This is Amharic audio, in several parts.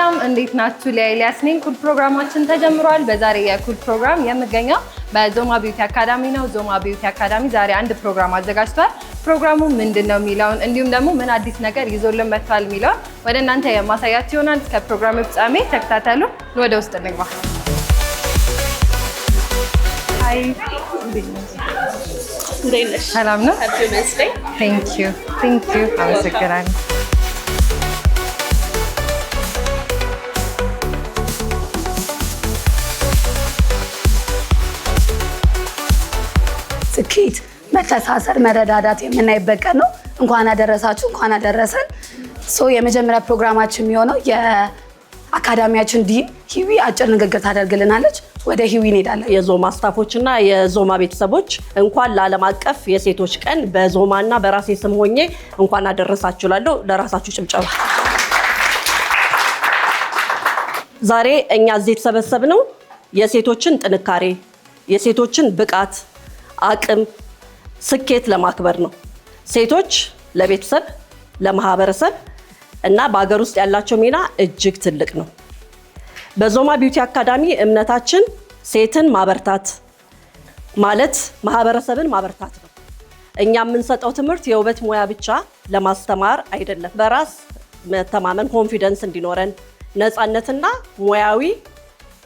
ሰላም እንዴት ናችሁ? ለኤልያስ ነኝ። ኩል ፕሮግራማችን ተጀምሯል። በዛሬ የኩል ፕሮግራም የምገኘው በዞማ ቢዩቲ አካዳሚ ነው። ዞማ ቢዩቲ አካዳሚ ዛሬ አንድ ፕሮግራም አዘጋጅቷል። ፕሮግራሙ ምንድነው የሚለውን እንዲሁም ደግሞ ምን አዲስ ነገር ይዞልን መጥቷል የሚለውን ወደ እናንተ የማሳያችሁ ይሆናል። እስከ ፕሮግራሙ ፍጻሜ ተከታተሉ። ወደ ውስጥ እንግባ። ሃይ ሰላም ነው? ቴንክ ዩ አመሰግናለሁ። ስኬት፣ መተሳሰር፣ መረዳዳት የምናይበት ቀን ነው። እንኳን አደረሳችሁ፣ እንኳን አደረሰን። የመጀመሪያ ፕሮግራማችን የሚሆነው የአካዳሚያችን ዲን ሂዊ አጭር ንግግር ታደርግልናለች። ወደ ሂዊ እንሄዳለን። የዞማ ስታፎችና የዞማ ቤተሰቦች እንኳን ለዓለም አቀፍ የሴቶች ቀን በዞማና በራሴ ስም ሆኜ እንኳን አደረሳችሁ እላለሁ። ለራሳችሁ ጭብጨባ። ዛሬ እኛ እዚህ የተሰበሰብነው የሴቶችን ጥንካሬ፣ የሴቶችን ብቃት፣ አቅም፣ ስኬት ለማክበር ነው። ሴቶች ለቤተሰብ፣ ለማህበረሰብ እና በአገር ውስጥ ያላቸው ሚና እጅግ ትልቅ ነው። በዞማ ቢዩቲ አካዳሚ እምነታችን ሴትን ማበርታት ማለት ማህበረሰብን ማበርታት ነው። እኛ የምንሰጠው ትምህርት የውበት ሙያ ብቻ ለማስተማር አይደለም። በራስ መተማመን ኮንፊደንስ እንዲኖረን ነፃነትና ሙያዊ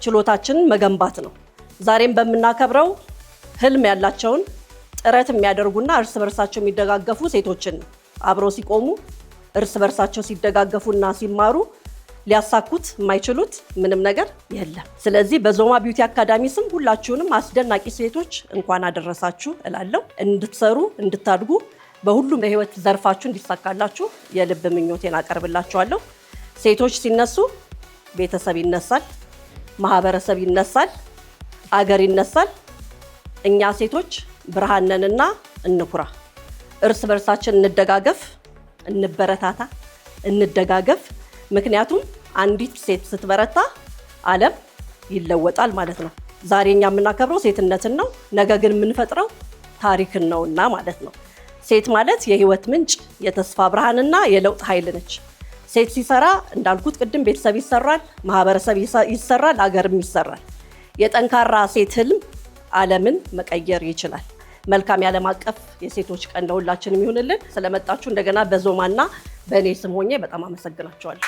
ችሎታችንን መገንባት ነው። ዛሬም በምናከብረው ህልም ያላቸውን ጥረት የሚያደርጉና እርስ በርሳቸው የሚደጋገፉ ሴቶችን አብረው ሲቆሙ እርስ በርሳቸው ሲደጋገፉና ሲማሩ ሊያሳኩት የማይችሉት ምንም ነገር የለም። ስለዚህ በዞማ ቢዩቲ አካዳሚ ስም ሁላችሁንም አስደናቂ ሴቶች እንኳን አደረሳችሁ እላለሁ። እንድትሰሩ፣ እንድታድጉ፣ በሁሉም በህይወት ዘርፋችሁ እንዲሳካላችሁ የልብ ምኞቴን አቀርብላችኋለሁ። ሴቶች ሲነሱ ቤተሰብ ይነሳል፣ ማህበረሰብ ይነሳል፣ አገር ይነሳል። እኛ ሴቶች ብርሃን ነንና እንኩራ። እርስ በርሳችን እንደጋገፍ፣ እንበረታታ፣ እንደጋገፍ። ምክንያቱም አንዲት ሴት ስትበረታ ዓለም ይለወጣል ማለት ነው። ዛሬ እኛ የምናከብረው ሴትነትን ነው፣ ነገ ግን የምንፈጥረው ታሪክን ነውና ማለት ነው። ሴት ማለት የህይወት ምንጭ፣ የተስፋ ብርሃንና የለውጥ ኃይል ነች። ሴት ሲሰራ እንዳልኩት ቅድም ቤተሰብ ይሰራል፣ ማህበረሰብ ይሰራል፣ አገርም ይሰራል። የጠንካራ ሴት ህልም ዓለምን መቀየር ይችላል። መልካም የዓለም አቀፍ የሴቶች ቀን ለሁላችንም ይሁንልን። ስለመጣችሁ እንደገና በዞማና በእኔ ስም ሆኜ በጣም አመሰግናቸዋለሁ።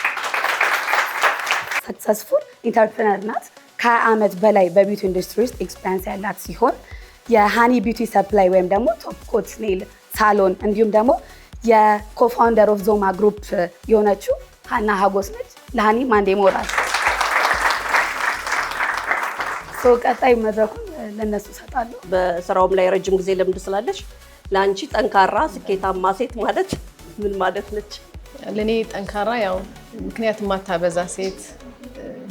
ሰክሰስፉል ኢንተርፕረነር ናት። ከ20 ዓመት በላይ በቢዩቲ ኢንዱስትሪ ውስጥ ኤክስፒሪየንስ ያላት ሲሆን የሃኒ ቢዩቲ ሰፕላይ ወይም ደግሞ ቶፕ ኮት ኔል ሳሎን እንዲሁም ደግሞ የኮፋውንደር ኦፍ ዞማ ግሩፕ የሆነችው ሀና ሀጎስ ነች። ለሃኒ ማንዴ ሞራል። ቀጣይ መድረኩን ለነሱ እሰጣለሁ። በስራውም ላይ ረጅም ጊዜ ልምድ ስላለች ለአንቺ ጠንካራ ስኬታማ ሴት ማለት ምን ማለት ነች? ለኔ ጠንካራ ያው ምክንያት ማታበዛ ሴት።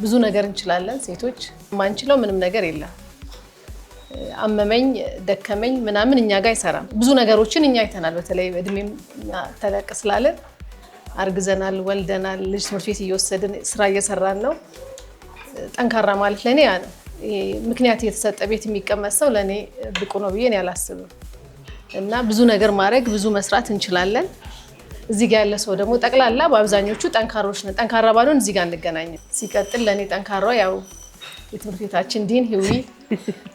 ብዙ ነገር እንችላለን ሴቶች፣ ማንችለው ምንም ነገር የለም። አመመኝ ደከመኝ ምናምን እኛ ጋር አይሰራም። ብዙ ነገሮችን እኛ አይተናል። በተለይ እድሜም ተለቅ ስላለን አርግዘናል፣ ወልደናል፣ ልጅ ትምህርት ቤት እየወሰድን ስራ እየሰራን ነው። ጠንካራ ማለት ለኔ ያ ነው። ምክንያት የተሰጠ ቤት የሚቀመጥ ሰው ለኔ ብቁ ነው ብዬ አላስብም። እና ብዙ ነገር ማድረግ ብዙ መስራት እንችላለን። እዚህ ጋር ያለ ሰው ደግሞ ጠቅላላ በአብዛኞቹ ጠንካሮች ነን። ጠንካራ ባልሆን እዚህ ጋር እንገናኝ። ሲቀጥል ለኔ ጠንካራ ያው የትምህርት ቤታችን ዲን ሂዊ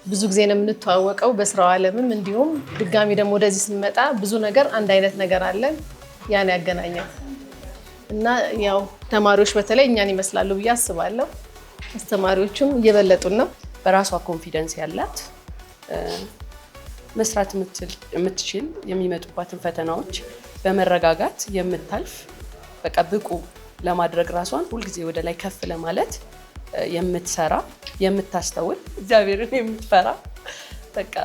ብዙ ጊዜ ነው የምንተዋወቀው በስራው ዓለምም እንዲሁም ድጋሚ ደግሞ ወደዚህ ስንመጣ ብዙ ነገር አንድ አይነት ነገር አለን። ያን ያገናኛል። እና ያው ተማሪዎች በተለይ እኛን ይመስላሉ ብዬ አስባለሁ። አስተማሪዎችም እየበለጡን ነው። በራሷ ኮንፊደንስ ያላት መስራት የምትችል የሚመጡባትን ፈተናዎች በመረጋጋት የምታልፍ በቃ ብቁ ለማድረግ ራሷን ሁልጊዜ ወደ ላይ ከፍ ለማለት የምትሰራ የምታስተውል እግዚአብሔርን የምትፈራ በቃ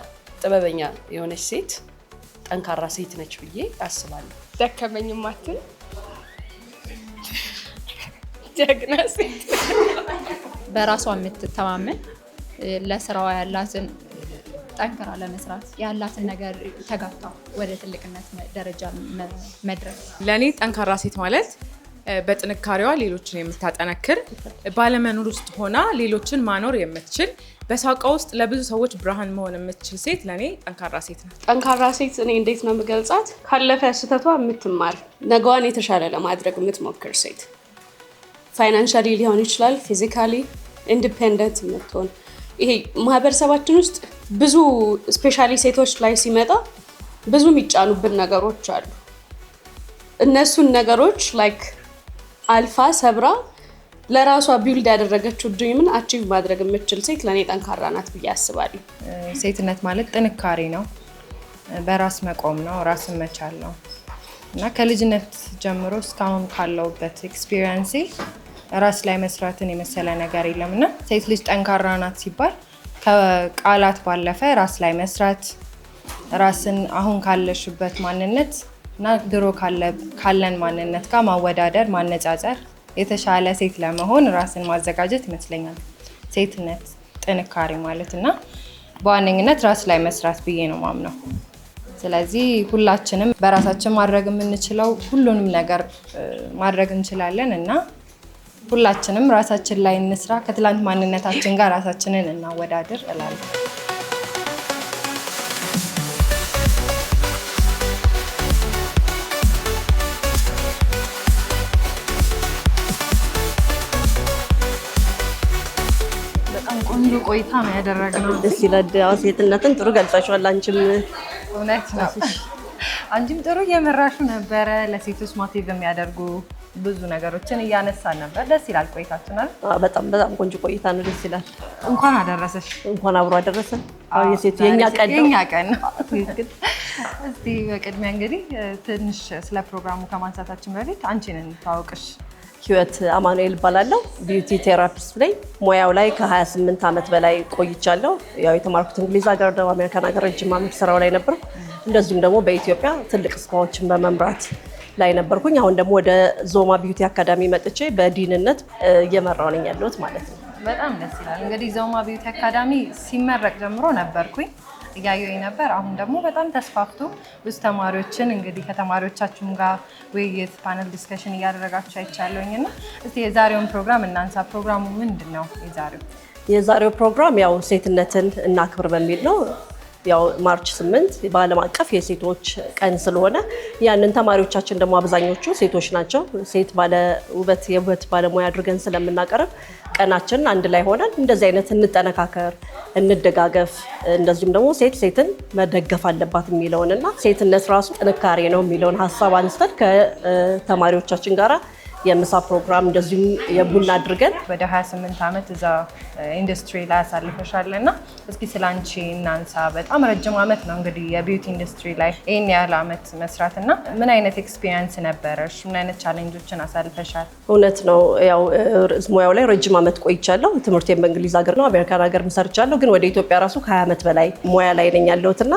ጥበበኛ የሆነች ሴት ጠንካራ ሴት ነች ብዬ አስባለሁ። ደከመኝም አትል ጀግና ሴት በራሷ የምትተማመን ለስራዋ ያላትን ጠንክራ ለመስራት ያላትን ነገር ተጋፍታ ወደ ትልቅነት ደረጃ መድረስ። ለኔ ጠንካራ ሴት ማለት በጥንካሬዋ ሌሎችን የምታጠነክር፣ ባለመኖር ውስጥ ሆና ሌሎችን ማኖር የምትችል፣ በሳቋ ውስጥ ለብዙ ሰዎች ብርሃን መሆን የምትችል ሴት ለኔ ጠንካራ ሴት ናት። ጠንካራ ሴት እኔ እንዴት ነው የምገልጻት? ካለፈ ስህተቷ የምትማር ነገዋን የተሻለ ለማድረግ የምትሞክር ሴት። ፋይናንሻሊ ሊሆን ይችላል፣ ፊዚካሊ ኢንዲፔንደንት የምትሆን ይሄ ማህበረሰባችን ውስጥ ብዙ ስፔሻሊ ሴቶች ላይ ሲመጣ ብዙ የሚጫኑብን ነገሮች አሉ። እነሱን ነገሮች ላይክ አልፋ ሰብራ ለራሷ ቢልድ ያደረገችው ድሪምን አቺቭ ማድረግ የምትችል ሴት ለኔ ጠንካራ ናት ብዬ አስባለሁ። ሴትነት ማለት ጥንካሬ ነው፣ በራስ መቆም ነው፣ ራስን መቻል ነው እና ከልጅነት ጀምሮ እስካሁን ካለውበት ኤክስፒሪየንስ ራስ ላይ መስራትን የመሰለ ነገር የለምና ሴት ልጅ ጠንካራ ናት ሲባል ከቃላት ባለፈ ራስ ላይ መስራት ራስን አሁን ካለሽበት ማንነት እና ድሮ ካለን ማንነት ጋር ማወዳደር፣ ማነጻጸር፣ የተሻለ ሴት ለመሆን ራስን ማዘጋጀት ይመስለኛል ሴትነት ጥንካሬ ማለት እና በዋነኝነት ራስ ላይ መስራት ብዬ ነው ማምነው። ስለዚህ ሁላችንም በራሳችን ማድረግ የምንችለው ሁሉንም ነገር ማድረግ እንችላለን እና ሁላችንም ራሳችን ላይ እንስራ፣ ከትላንት ማንነታችን ጋር ራሳችንን እናወዳድር እላለሁ። በጣም ቆንጆ ቆይታ ነው ያደረግነው። ደስ ይላል። ሴትነትን ጥሩ ገልጸሻል። አንቺም እውነት ነው። አንቺም ጥሩ እየመራሹ ነበረ። ለሴቶች ሞቲቭ የሚያደርጉ ብዙ ነገሮችን እያነሳን ነበር። ደስ ይላል ቆይታችን አይደል? በጣም ቆንጆ ቆይታ ነው። ደስ ይላል። እንኳን አደረሰሽ። እንኳን አብሮ አደረሰን። የሴት የኛ ቀን ነው። እስቲ በቅድሚያ እንግዲህ ትንሽ ስለ ፕሮግራሙ ከማንሳታችን በፊት አንቺን እንታወቅሽ። ህይወት አማኑኤል እባላለሁ። ቢዩቲ ቴራፒስት ነኝ። ሙያው ላይ ከ28 ዓመት በላይ ቆይቻለሁ። ያው የተማርኩት እንግሊዝ ሀገር፣ ደቡብ አሜሪካን ሀገር ረጅም ዓመት ስራው ላይ ነበር። እንደዚሁም ደግሞ በኢትዮጵያ ትልቅ ስራዎችን በመምራት ላይ ነበርኩኝ። አሁን ደግሞ ወደ ዞማ ቢዩቲ አካዳሚ መጥቼ በዲንነት እየመራው ነኝ ያለሁት ማለት ነው። በጣም ደስ ይላል። እንግዲህ ዞማ ቢዩቲ አካዳሚ ሲመረቅ ጀምሮ ነበርኩኝ እያየሁኝ ነበር። አሁን ደግሞ በጣም ተስፋፍቶ ብዙ ተማሪዎችን እንግዲህ ከተማሪዎቻችሁም ጋር ውይይት ፓነል ዲስከሽን እያደረጋችሁ አይቻለሁኝ እና እስቲ የዛሬውን ፕሮግራም እናንሳ። ፕሮግራሙ ምንድን ነው? የዛሬው ፕሮግራም ያው ሴትነትን እናክብር በሚል ነው። ያው ማርች 8 በዓለም አቀፍ የሴቶች ቀን ስለሆነ ያንን ተማሪዎቻችን ደግሞ አብዛኞቹ ሴቶች ናቸው። ሴት የውበት ባለሙያ አድርገን ስለምናቀርብ ቀናችን አንድ ላይ ሆነን እንደዚህ አይነት እንጠነካከር፣ እንደጋገፍ፣ እንደዚሁም ደግሞ ሴትን መደገፍ አለባት የሚለውንና ሴትነት ራሱ ጥንካሬ ነው የሚለውን ሀሳብ አንስተን ከተማሪዎቻችን ጋራ የምሳ ፕሮግራም እንደዚሁም የቡና አድርገን ወደ 28 ዓመት እዛ ኢንዱስትሪ ላይ አሳልፈሻል እና እስኪ ስላንቺ እናንሳ። በጣም ረጅም ዓመት ነው እንግዲህ የቢዩቲ ኢንዱስትሪ ላይ ይህን ያህል ዓመት መስራት እና ምን አይነት ኤክስፒሪየንስ ነበረሽ? ምን አይነት ቻሌንጆችን አሳልፈሻል? እውነት ነው ያው ሙያው ላይ ረጅም ዓመት ቆይቻለሁ። ትምህርቴን በእንግሊዝ ሀገር ነው፣ አሜሪካን ሀገር ሰርቻለሁ። ግን ወደ ኢትዮጵያ ራሱ ከ20 ዓመት በላይ ሙያ ላይ ነኝ ያለሁትና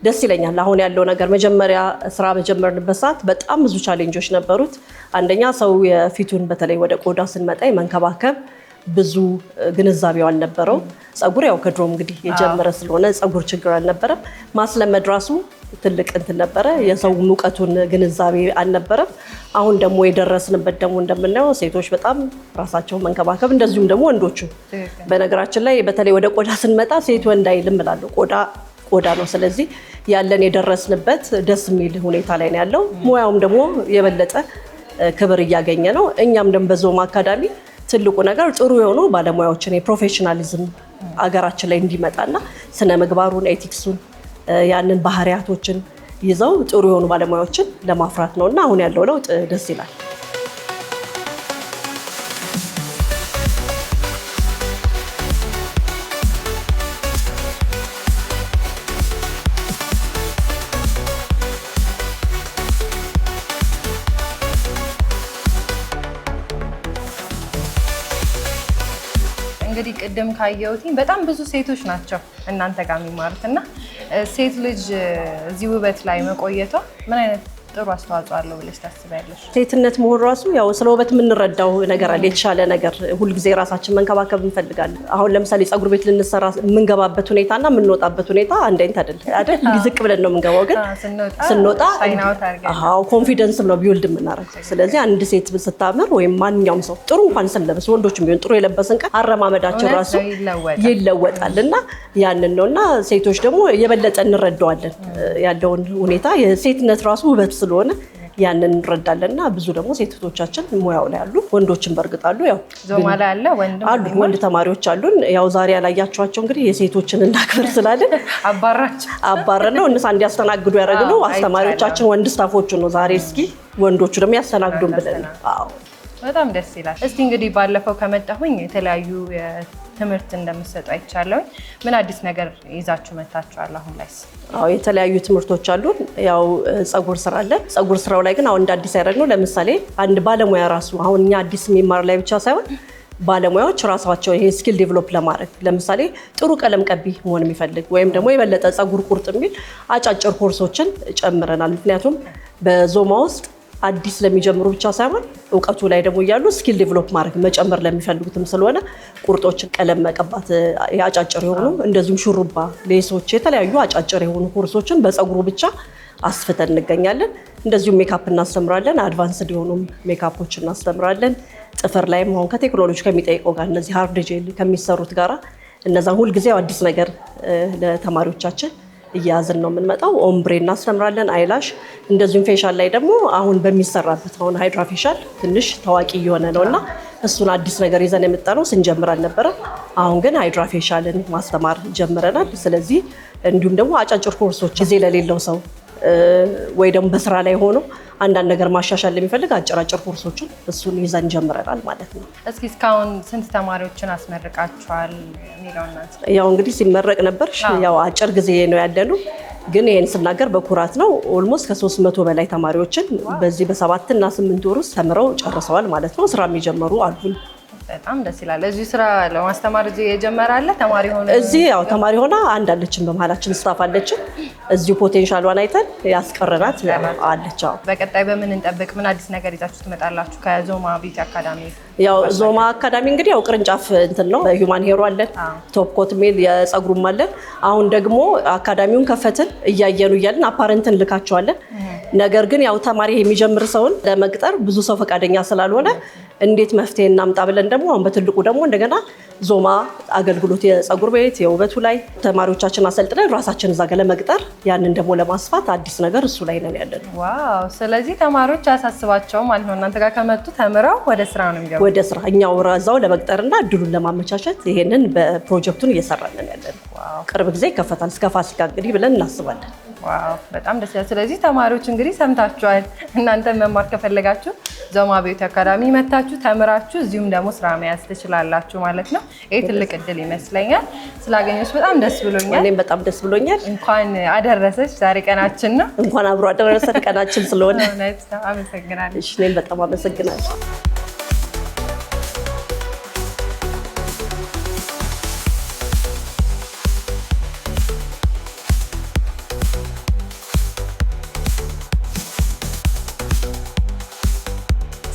ደስ ይለኛል። አሁን ያለው ነገር መጀመሪያ ስራ በጀመርንበት ሰዓት በጣም ብዙ ቻሌንጆች ነበሩት። አንደኛ ሰው የፊቱን በተለይ ወደ ቆዳ ስንመጣ መንከባከብ ብዙ ግንዛቤው አልነበረው። ጸጉር ያው ከድሮም እንግዲህ የጀመረ ስለሆነ ጸጉር ችግር አልነበረም። ማስለመድ ራሱ ትልቅ እንትን ነበረ። የሰው ሙቀቱን ግንዛቤ አልነበረም። አሁን ደግሞ የደረስንበት ደግሞ እንደምናየው ሴቶች በጣም ራሳቸውን መንከባከብ እንደዚሁም ደግሞ ወንዶቹ በነገራችን ላይ በተለይ ወደ ቆዳ ስንመጣ ሴት ወንድ አይልም እላለሁ። ቆዳ ነው። ስለዚህ ያለን የደረስንበት ደስ የሚል ሁኔታ ላይ ነው ያለው። ሙያውም ደግሞ የበለጠ ክብር እያገኘ ነው። እኛም ደግሞ በዞማ አካዳሚ ትልቁ ነገር ጥሩ የሆኑ ባለሙያዎችን የፕሮፌሽናሊዝም አገራችን ላይ እንዲመጣና ስነ ምግባሩን፣ ኤቲክሱን፣ ያንን ባህሪያቶችን ይዘው ጥሩ የሆኑ ባለሙያዎችን ለማፍራት ነው እና አሁን ያለው ለውጥ ደስ ይላል። እንግዲህ ቅድም ካየሁት በጣም ብዙ ሴቶች ናቸው እናንተ ጋር የሚማሩት እና ሴት ልጅ እዚህ ውበት ላይ መቆየቷ ምን አይነት ጥሩ አስተዋጽኦ አለው ብለሽ ታስቢያለሽ? ሴትነት መሆን ራሱ ያው ስለ ውበት የምንረዳው ነገር አለ፣ የተሻለ ነገር። ሁልጊዜ ራሳችን መንከባከብ እንፈልጋለን። አሁን ለምሳሌ ጸጉር ቤት ልንሰራ የምንገባበት ሁኔታና የምንወጣበት ሁኔታ አንድ አይደል? ዝቅ ብለን ነው የምንገባው፣ ግን ስንወጣ ኮንፊደንስም ነው ቢውልድ የምናደርገው። ስለዚህ አንድ ሴት ስታምር ወይም ማንኛውም ሰው ጥሩ እንኳን ስንለብስ ወንዶችም ቢሆን ጥሩ የለበስን ቀን አረማመዳችን ራሱ ይለወጣል እና ያንን ነው እና ሴቶች ደግሞ የበለጠ እንረዳዋለን ያለውን ሁኔታ። የሴትነት ራሱ ውበት ስለሆነ ያንን እንረዳለንና ብዙ ደግሞ ሴቶቻችን ሙያው ላይ አሉ፣ ወንዶችን በርግጣሉ። ያው ዞማ ላይ አለ አሉ ወንድ ተማሪዎች አሉን። ያው ዛሬ ያላያችኋቸው እንግዲህ የሴቶችን እንዳክብር ስላለን አባረን ነው እነሱ እንዲያስተናግዱ ያደረግነው አስተማሪዎቻችን ወንድ ስታፎቹን ነው። ዛሬ እስኪ ወንዶቹ ደግሞ ያስተናግዱን ብለን። አዎ በጣም ደስ ይላል። እስቲ እንግዲህ ባለፈው ከመጣሁኝ የተለያዩ ትምህርት እንደምትሰጡ አይቻለሁ። ምን አዲስ ነገር ይዛችሁ መጣችኋል አሁን ላይስ? አዎ የተለያዩ ትምህርቶች አሉን። ያው ፀጉር ስራ አለ። ፀጉር ስራው ላይ ግን አሁን እንደ አዲስ ያደረግነው ለምሳሌ አንድ ባለሙያ ራሱ አሁን እኛ አዲስ የሚማር ላይ ብቻ ሳይሆን ባለሙያዎች ራሳቸው ይሄ ስኪል ዴቨሎፕ ለማድረግ ለምሳሌ ጥሩ ቀለም ቀቢ መሆን የሚፈልግ ወይም ደግሞ የበለጠ ፀጉር ቁርጥ የሚል አጫጭር ኮርሶችን ጨምረናል። ምክንያቱም በዞማ ውስጥ አዲስ ለሚጀምሩ ብቻ ሳይሆን እውቀቱ ላይ ደግሞ እያሉ ስኪል ዴቨሎፕ ማድረግ መጨመር ለሚፈልጉትም ስለሆነ ቁርጦችን፣ ቀለም መቀባት፣ አጫጭር የሆኑ እንደዚሁም ሹሩባ፣ ሌሶች፣ የተለያዩ አጫጭር የሆኑ ኮርሶችን በፀጉሩ ብቻ አስፍተን እንገኛለን። እንደዚሁም ሜካፕ እናስተምራለን። አድቫንስድ የሆኑ ሜካፖች እናስተምራለን። ጥፍር ላይም አሁን ከቴክኖሎጂ ከሚጠይቀው ጋር እነዚህ ሃርድ ጄል ከሚሰሩት ጋራ እነዛን ሁልጊዜ አዲስ ነገር ለተማሪዎቻችን እያያዝን ነው የምንመጣው። ኦምብሬ እናስተምራለን፣ አይላሽ፣ እንደዚሁም ፌሻል ላይ ደግሞ አሁን በሚሰራበት አሁን ሃይድራ ፌሻል ትንሽ ታዋቂ እየሆነ ነው እና እሱን አዲስ ነገር ይዘን የመጣነው ስንጀምር አልነበረም። አሁን ግን ሃይድራ ፌሻልን ማስተማር ጀምረናል። ስለዚህ እንዲሁም ደግሞ አጫጭር ኮርሶች ጊዜ ለሌለው ሰው ወይ ደግሞ በስራ ላይ ሆኖ አንዳንድ ነገር ማሻሻል ለሚፈልግ አጭራጭር ኮርሶችን እሱን ይዘን ጀምረናል ማለት ነው። እስኪ እስካሁን ስንት ተማሪዎችን አስመርቃችኋል የሚለውን እናንተ? ያው እንግዲህ ሲመረቅ ነበር ያው አጭር ጊዜ ነው ያለነው፣ ግን ይሄን ስናገር በኩራት ነው። ኦልሞስት ከ300 በላይ ተማሪዎችን በዚህ በ7 እና 8 ወር ውስጥ ተምረው ጨርሰዋል ማለት ነው። ስራ የሚጀምሩ አሉን። በጣም ደስ ይላል። እዚህ ስራ ለማስተማር እዚህ የጀመረ አለ ተማሪ ሆነ? እዚህ ያው ተማሪ ሆና አንድ አለችን፣ በመሀላችን ስታፍ አለችን። እዚሁ ፖቴንሻሏን አይተን ያስቀረናት አለች። በቀጣይ በምን እንጠብቅ? ምን አዲስ ነገር ይዛችሁ ትመጣላችሁ ከዞማ ቢዩቲ አካዳሚ? ያው ዞማ አካዳሚ እንግዲህ ያው ቅርንጫፍ እንትን ነው። ሂውማን ሄሮ አለን፣ ቶፕ ኮት ሜል የፀጉሩም አለን። አሁን ደግሞ አካዳሚውን ከፈትን እያለን አፓረንትን ልካቸዋለን። ነገር ግን ያው ተማሪ የሚጀምር ሰውን ለመቅጠር ብዙ ሰው ፈቃደኛ ስላልሆነ እንዴት መፍትሄ እናምጣ ብለን ደግሞ አሁን በትልቁ ደግሞ እንደገና ዞማ አገልግሎት የፀጉር ቤት የውበቱ ላይ ተማሪዎቻችን አሰልጥነን ራሳችን እዛ ጋር ለመቅጠር ያንን ደግሞ ለማስፋት አዲስ ነገር እሱ ላይ ነን ያለን። ዋው! ስለዚህ ተማሪዎች አያሳስባቸውም ማለት ነው። እናንተ ጋር ከመጡ ተምረው ወደ ስራ ነው የሚገቡት? ወደ ስራ እኛው እዛው ለመቅጠርና እድሉን ለማመቻቸት ይሄንን በፕሮጀክቱን እየሰራን ያለን። ቅርብ ጊዜ ይከፈታል እስከ ፋሲካ እንግዲህ ብለን እናስባለን። ዋው! በጣም ደስ ይላል። ስለዚህ ተማሪዎች እንግዲህ ሰምታችኋል። እናንተ መማር ከፈለጋችሁ ዞማ ቢዩቲ አካዳሚ መታችሁ ተምራችሁ እዚሁም ደግሞ ስራ መያዝ ትችላላችሁ ማለት ነው። ይሄ ትልቅ እድል ይመስለኛል። ስላገኘሁሽ በጣም ደስ ብሎኛል። እኔም በጣም ደስ ብሎኛል። እንኳን አደረሰሽ። ዛሬ ቀናችን ነው። እንኳን አብሮ አደረሰን ቀናችን ስለሆነ። አመሰግናለሁ። እኔም በጣም አመሰግናለሁ።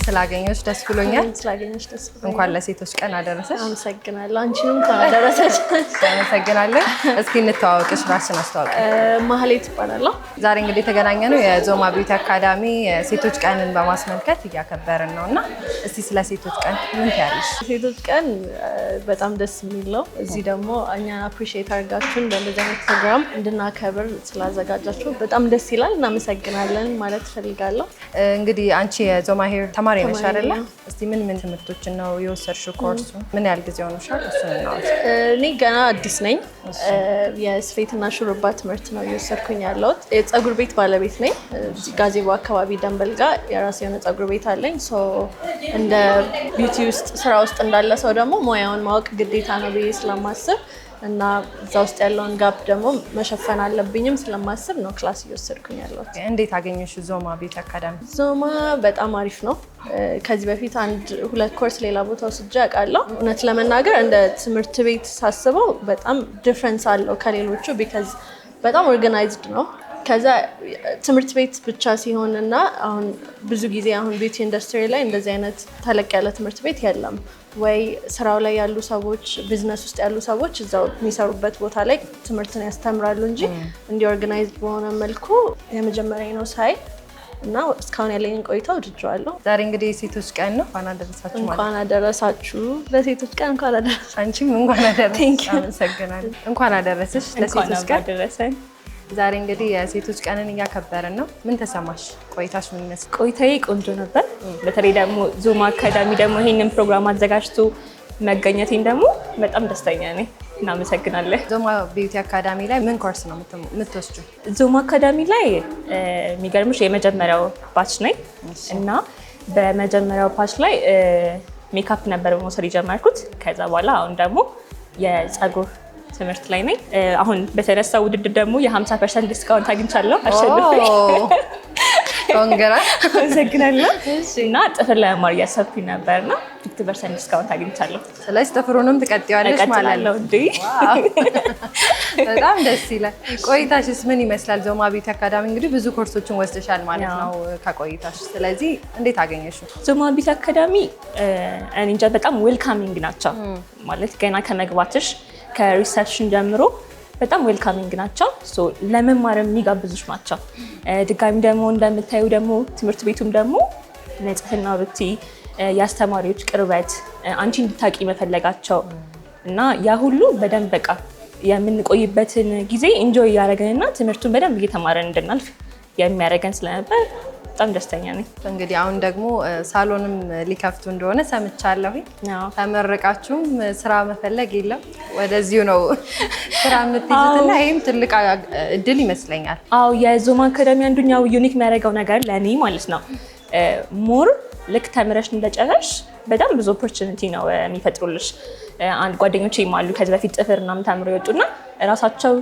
ስላገኘሁሽ ደስ ብሎኛል። ስላገኘሁሽ ደስ ብሎኛል። እንኳን ለሴቶች ቀን አደረሰሽ። አመሰግናለሁ። አንቺንም እንኳን አደረሰሽ። አመሰግናለን። እስኪ እንተዋወቅሽ፣ ራስሽን አስተዋውቂ። ማህሌት እባላለሁ። ዛሬ እንግዲህ የተገናኘነው የዞማ ቢዩቲ አካዳሚ ሴቶች ቀንን በማስመልከት እያከበርን ነው እና እስቲ ስለ ሴቶች ቀን ምን ትያለሽ? ሴቶች ቀን በጣም ደስ የሚል ነው። እዚህ ደግሞ እኛን አፕሪሺየት አድርጋችሁን በእንደዚህ አይነት ፕሮግራም እንድናከብር ስላዘጋጃችሁ በጣም ደስ ይላል። እናመሰግናለን ማለት እፈልጋለሁ። እንግዲህ አንቺ የዞማ ሄር ተማሪ ነሽ አይደለ? እስቲ ምን ትምህርቶችን ነው የወሰድሽው? ኮርሱ ምን ያህል ጊዜ ሆኖሻል? እሱን እናውራ። እኔ ገና አዲስ ነኝ። የስፌትና ሹሩባ ትምህርት ነው እየወሰድኩኝ ያለሁት። የፀጉር ቤት ባለቤት ነኝ። ጋዜቦ አካባቢ ደንበል ጋር የራሴ የሆነ ፀጉር ቤት አለኝ። እንደ ቢዩቲ ውስጥ ስራ ውስጥ እንዳለ ሰው ደግሞ ሙያውን ማወቅ ግዴታ ነው ብዬ ስለማስብ እና እዛ ውስጥ ያለውን ጋፕ ደግሞ መሸፈን አለብኝም ስለማስብ ነው ክላስ እየወሰድኩኝ ያለሁት። እንዴት አገኘሽ ዞማ ቢዩቲ አካዳሚ? ዞማ በጣም አሪፍ ነው። ከዚህ በፊት 1-2 ኮርስ ሌላ ቦታ ወስጄ አውቃለሁ። እውነት ለመናገር እንደ ትምህርት ቤት ሳስበው በጣም ዲፍረንስ አለው ከሌሎቹ ቢካዝ በጣም ኦርጋናይዝድ ነው። ከዛ ትምህርት ቤት ብቻ ሲሆንና አሁን ብዙ ጊዜ አሁን ቢዩቲ ኢንዱስትሪ ላይ እንደዚህ አይነት ተለቅ ያለ ትምህርት ቤት የለም ወይ ስራው ላይ ያሉ ሰዎች ቢዝነስ ውስጥ ያሉ ሰዎች እዛው የሚሰሩበት ቦታ ላይ ትምህርትን ያስተምራሉ እንጂ እንዲህ ኦርጋናይዝድ በሆነ መልኩ የመጀመሪያ ነው ሳይ እና እስካሁን ያለኝን ቆይታ ወድጄዋለሁ። ዛሬ እንግዲህ የሴቶች ቀን ነው። እንኳን አደረሳችሁ ማለት እንኳን አደረሳችሁ። ለሴቶች ቀን እንኳን አደረሳችሁ። አንቺም እንኳን አደረሰሽ። አመሰግናለሁ። እንኳን አደረሰሽ ለሴቶች ቀን። ዛሬ እንግዲህ የሴቶች ቀንን እያከበርን ነው። ምን ተሰማሽ? ቆይታሽ ምን ይመስል? ቆይታዬ ቆንጆ ነበር። በተለይ ደግሞ ዞማ አካዳሚ ደግሞ ይሄንን ፕሮግራም አዘጋጅቶ መገኘቴን ደግሞ በጣም ደስተኛ ነኝ። እናመሰግናለን። ዞማ ቢዩቲ አካዳሚ ላይ ምን ኮርስ ነው የምትወስጂው? ዞማ አካዳሚ ላይ የሚገርምሽ የመጀመሪያው ባች ነኝ እና በመጀመሪያው ባች ላይ ሜካፕ ነበር መውሰድ የጀመርኩት። ከዛ በኋላ አሁን ደግሞ የፀጉር ትምህርት ላይ ነኝ። አሁን በተነሳው ውድድር ደግሞ የ50% ዲስካውንት አግኝቻለሁ። አሸንፌ ኮንግራ አመሰግናለሁ። እና ጥፍር ለመማር እያሰብኩኝ ነበርና 50% ዲስካውንት አግኝቻለሁ። ስለዚህ ጥፍሩንም ትቀጥያለሽ ማለት ነው እንዴ? በጣም ደስ ይላል። ቆይታሽስ ምን ይመስላል? ዞማ ቢዩቲ አካዳሚ እንግዲህ ብዙ ኮርሶችን ወስደሻል ማለት ነው ከቆይታሽ። ስለዚህ እንዴት አገኘሽው? ዞማ ቢዩቲ አካዳሚ እኔ እንጃ በጣም ዌልካሚንግ ናቸው ማለት ገና ከመግባትሽ ከሪሰፕሽን ጀምሮ በጣም ዌልካሚንግ ናቸው። ለመማር የሚጋብዙሽ ናቸው። ድጋሚ ደግሞ እንደምታዩ ደግሞ ትምህርት ቤቱም ደግሞ ንጽህና ብቲ የአስተማሪዎች ቅርበት አንቺ እንድታቂ መፈለጋቸው እና ያ ሁሉ በደንብ በቃ የምንቆይበትን ጊዜ ኢንጆይ እያደረግንና ትምህርቱን በደንብ እየተማረን እንድናልፍ የሚያደርገን ስለነበር በጣም ደስተኛ ነኝ። እንግዲህ አሁን ደግሞ ሳሎንም ሊከፍቱ እንደሆነ ሰምቻለሁ። ተመረቃችሁም ስራ መፈለግ የለም ወደዚሁ ነው ስራ የምትይዙትና ይሄም ትልቅ እድል ይመስለኛል። አዎ የዞማ አካዳሚ አንዱኛው ዩኒክ የሚያደርገው ነገር ለእኔ ማለት ነው ሞር ልክ ተምረሽ እንደጨረሽ በጣም ብዙ ኦፖርቹኒቲ ነው የሚፈጥሩልሽ። አንድ ጓደኞቼም አሉ ከዚህ በፊት ጥፍር ምናምን ተምረው የወጡና እራሳቸው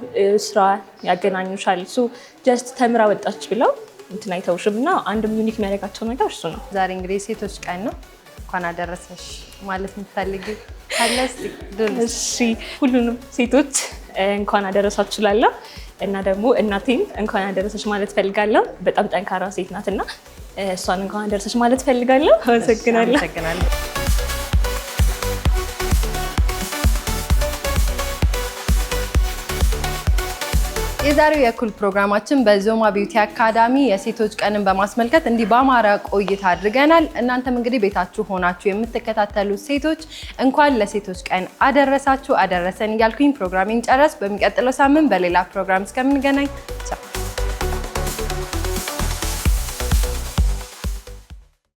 ስራ ያገናኙሻል። እሱ ጀስት ተምራ ወጣች ብለው እንትን አይተውሽም እና አንድም ዩኒክ የሚያደርጋቸው ነገር እሱ ነው። ዛሬ እንግዲህ የሴቶች ቀን ነው። እንኳን አደረሰሽ ማለት የምትፈልጊው ካለ እስኪ? እሺ ሁሉንም ሴቶች እንኳን አደረሳችሁ እላለሁ እና ደግሞ እናቴን እንኳን አደረሰሽ ማለት ፈልጋለሁ። በጣም ጠንካራ ሴት ናትና እሷን እንኳን አደረሰሽ ማለት ፈልጋለሁ። አመሰግናለሁ። የዛሬው የኩል ፕሮግራማችን በዞማ ቢዩቲ አካዳሚ የሴቶች ቀንን በማስመልከት እንዲህ በአማረ ቆይታ አድርገናል። እናንተም እንግዲህ ቤታችሁ ሆናችሁ የምትከታተሉ ሴቶች እንኳን ለሴቶች ቀን አደረሳችሁ አደረሰን እያልኩኝ ፕሮግራሜን ጨረስኩ። በሚቀጥለው ሳምንት በሌላ ፕሮግራም እስከምንገናኝ ቻው።